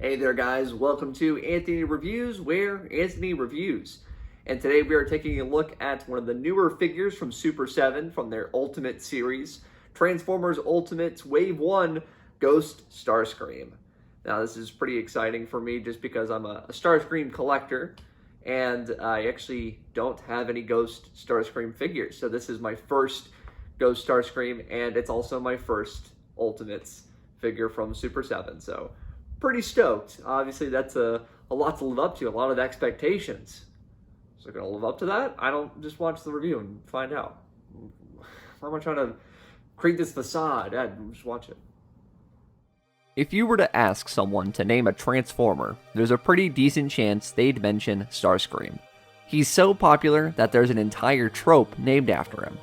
Hey there guys, welcome to Anthony Reviews, where Anthony reviews. And today we are taking a look at one of the newer figures from Super 7 from their Ultimate series, Transformers Ultimates Wave 1 Ghost Starscream. Now this is pretty exciting for me just because I'm a Starscream collector and I actually don't have any Ghost Starscream figures. So this is my first Ghost Starscream and it's also my first Ultimates figure from Super 7. So pretty stoked. Obviously, that's a lot to live up to, a lot of expectations. So gonna live up to that? I don't just watch the review and find out. Why am I trying to create this facade? Just watch it. If you were to ask someone to name a Transformer, there's a pretty decent chance they'd mention Starscream. He's so popular that there's an entire trope named after him.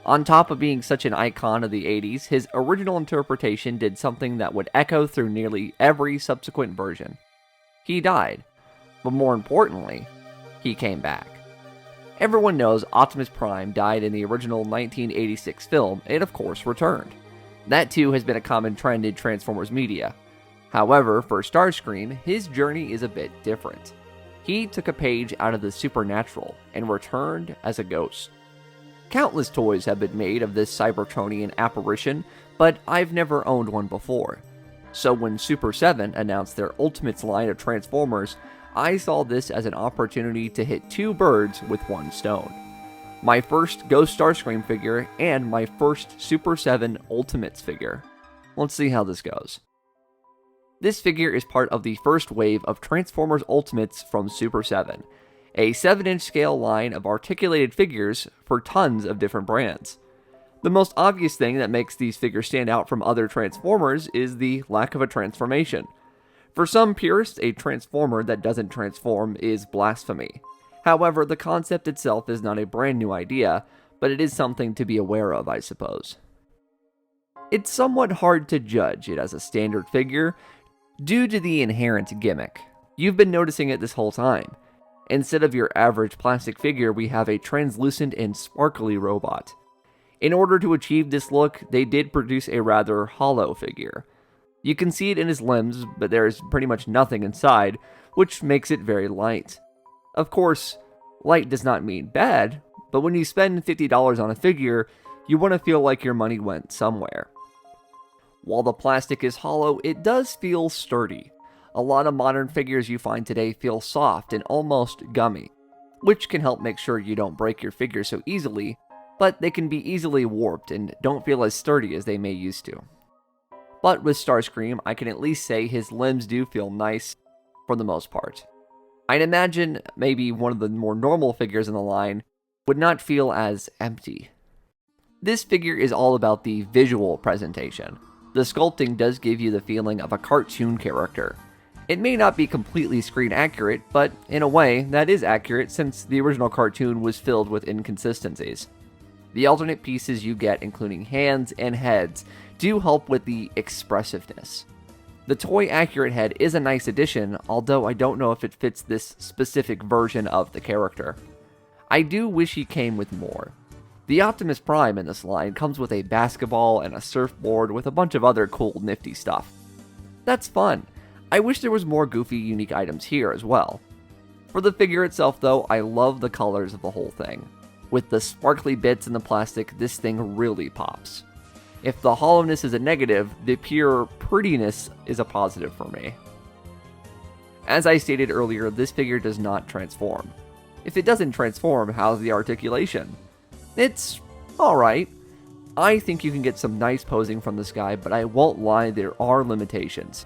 On top of being such an icon of the 80s, his original interpretation did something that would echo through nearly every subsequent version. He died, but more importantly, he came back. Everyone knows Optimus Prime died in the original 1986 film and of course returned. That too has been a common trend in Transformers media. However, for Starscream, his journey is a bit different. He took a page out of the supernatural and returned as a ghost. Countless toys have been made of this Cybertronian apparition, but I've never owned one before. So when Super 7 announced their Ultimates line of Transformers, I saw this as an opportunity to hit two birds with one stone. My first Ghost Starscream figure and my first Super 7 Ultimates figure. Let's see how this goes. This figure is part of the first wave of Transformers Ultimates from Super 7. A 7-inch scale line of articulated figures for tons of different brands. The most obvious thing that makes these figures stand out from other Transformers is the lack of a transformation. For some purists, a Transformer that doesn't transform is blasphemy. However, the concept itself is not a brand new idea, but it is something to be aware of, I suppose. It's somewhat hard to judge it as a standard figure due to the inherent gimmick. You've been noticing it this whole time. Instead of your average plastic figure, we have a translucent and sparkly robot. In order to achieve this look, they did produce a rather hollow figure. You can see it in his limbs, but there is pretty much nothing inside, which makes it very light. Of course, light does not mean bad, but when you spend $50 on a figure, you want to feel like your money went somewhere. While the plastic is hollow, it does feel sturdy. A lot of modern figures you find today feel soft and almost gummy, which can help make sure you don't break your figure so easily, but they can be easily warped and don't feel as sturdy as they may used to. But with Starscream, I can at least say his limbs do feel nice for the most part. I'd imagine maybe one of the more normal figures in the line would not feel as empty. This figure is all about the visual presentation. The sculpting does give you the feeling of a cartoon character. It may not be completely screen accurate, but in a way, that is accurate since the original cartoon was filled with inconsistencies. The alternate pieces you get, including hands and heads, do help with the expressiveness. The toy accurate head is a nice addition, although I don't know if it fits this specific version of the character. I do wish he came with more. The Optimus Prime in this line comes with a basketball and a surfboard with a bunch of other cool nifty stuff. That's fun. I wish there was more goofy, unique items here as well. For the figure itself though, I love the colors of the whole thing. With the sparkly bits in the plastic, this thing really pops. If the hollowness is a negative, the pure prettiness is a positive for me. As I stated earlier, this figure does not transform. If it doesn't transform, how's the articulation? It's alright. I think you can get some nice posing from this guy, but I won't lie, there are limitations.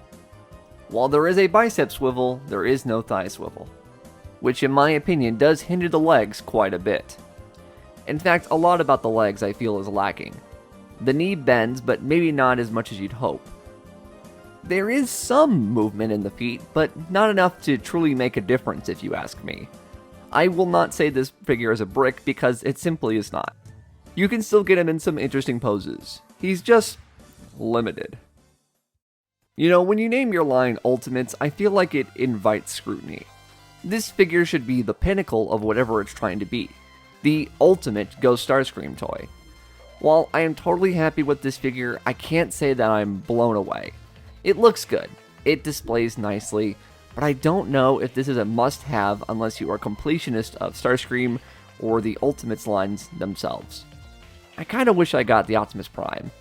While there is a bicep swivel, there is no thigh swivel, which in my opinion does hinder the legs quite a bit. In fact, a lot about the legs I feel is lacking. The knee bends, but maybe not as much as you'd hope. There is some movement in the feet, but not enough to truly make a difference if you ask me. I will not say this figure is a brick because it simply is not. You can still get him in some interesting poses. He's just limited. You know, when you name your line Ultimates, I feel like it invites scrutiny. This figure should be the pinnacle of whatever it's trying to be. The ultimate Ghost Starscream toy. While I am totally happy with this figure, I can't say that I'm blown away. It looks good. It displays nicely, but I don't know if this is a must-have unless you are completionist of Starscream or the Ultimates lines themselves. I kind of wish I got the Optimus Prime.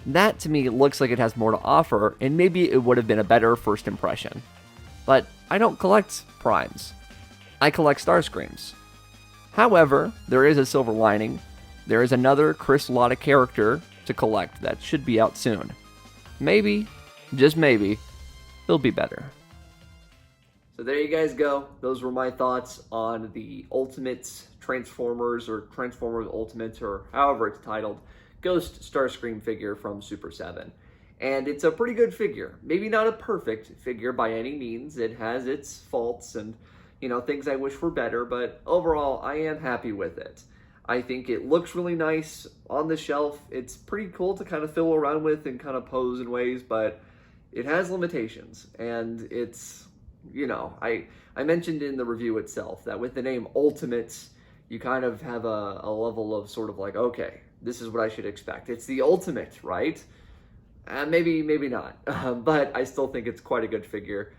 That to me looks like it has more to offer, and maybe it would have been a better first impression. But I don't collect Primes. I collect Starscreams. However, there is a silver lining. There is another Chris Latta character to collect that should be out soon. Maybe, just maybe, it'll be better. So there you guys go. Those were my thoughts on the Ultimates Transformers, or Transformers Ultimates, or however it's titled, Ghost Starscream figure from Super 7. And it's a pretty good figure. Maybe not a perfect figure by any means. It has its faults and, things I wish were better, but overall, I am happy with it. I think it looks really nice on the shelf. It's pretty cool to kind of fiddle around with and kind of pose in ways, but it has limitations. And it's, I mentioned in the review itself that with the name Ultimates, you kind of have a level of sort of like, okay, this is what I should expect. It's the Ultimate, right? Maybe not, but I still think it's quite a good figure.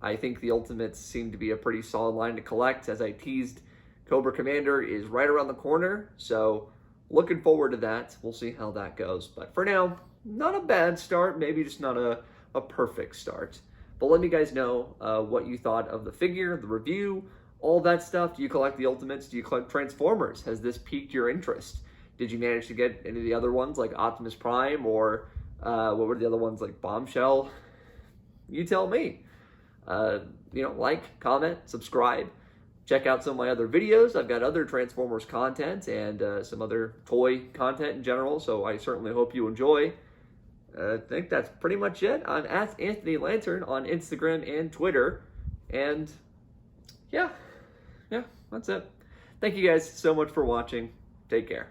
I think the Ultimates seem to be a pretty solid line to collect. As I teased, Cobra Commander is right around the corner, so looking forward to that. We'll see how that goes. But for now, not a bad start, maybe just not a perfect start. But let me guys know what you thought of the figure, the review, all that stuff. Do you collect the Ultimates? Do you collect Transformers? Has this piqued your interest? Did you manage to get any of the other ones like Optimus Prime, or what were the other ones like Bombshell? You tell me. Like, comment, subscribe. Check out some of my other videos. I've got other Transformers content and some other toy content in general, so I certainly hope you enjoy. I think that's pretty much it. I'm at Anthony Lantern on Instagram and Twitter. And yeah, that's it. Thank you guys so much for watching. Take care.